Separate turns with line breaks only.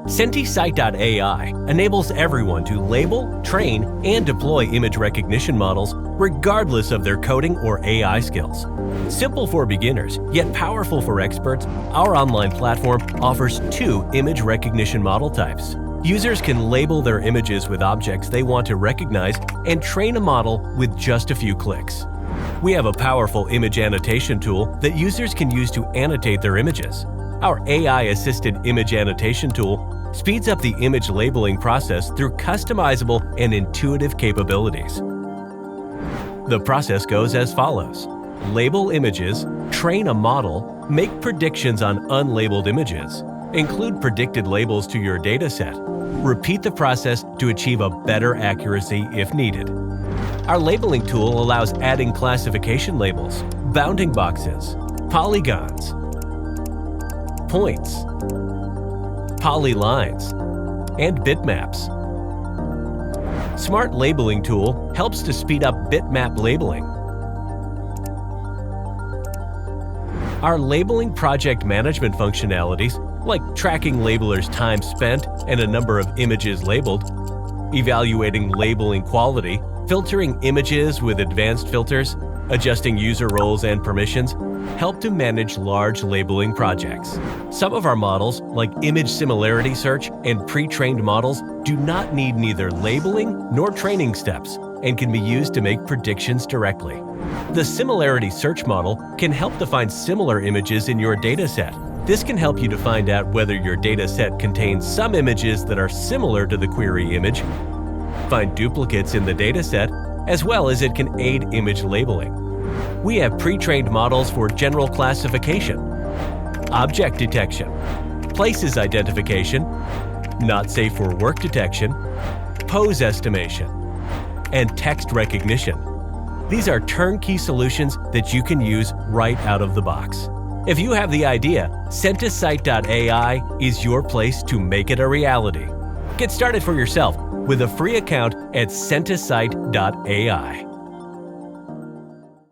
SentiSight.ai enables everyone to label, train, and deploy image recognition models regardless of their coding or AI skills. Simple for beginners, yet powerful for experts, our online platform offers 2 image recognition model types. Users can label their images with objects they want to recognize and train a model with just a few clicks. We have a powerful image annotation tool that users can use to annotate their images. Our AI-assisted image annotation tool speeds up the image labeling process through customizable and intuitive capabilities. The process goes as follows: label images, train a model, make predictions on unlabeled images, include predicted labels to your dataset, repeat the process to achieve a better accuracy if needed. Our labeling tool allows adding classification labels, bounding boxes, polygons, points, polylines, and bitmaps. Smart Labeling Tool helps to speed up bitmap labeling. Our labeling project management functionalities, like tracking labelers' time spent and a number of images labeled, evaluating labeling quality, filtering images with advanced filters, adjusting user roles and permissions, help to manage large labeling projects. Some of our models, like image similarity search and pre-trained models, do not need neither labeling nor training steps and can be used to make predictions directly. The Similarity search model can help to find similar images in your dataset. This can help you to find out whether your dataset contains some images that are similar to the query image, find duplicates in the dataset, as well as it can aid image labeling. We have pre-trained models for general classification, object detection, places identification, not safe for work detection, pose estimation, and text recognition. These are turnkey solutions that you can use right out of the box. If you have the idea, SentiSight.ai is your place to make it a reality. Get started for yourself with a free account at SentiSight.ai.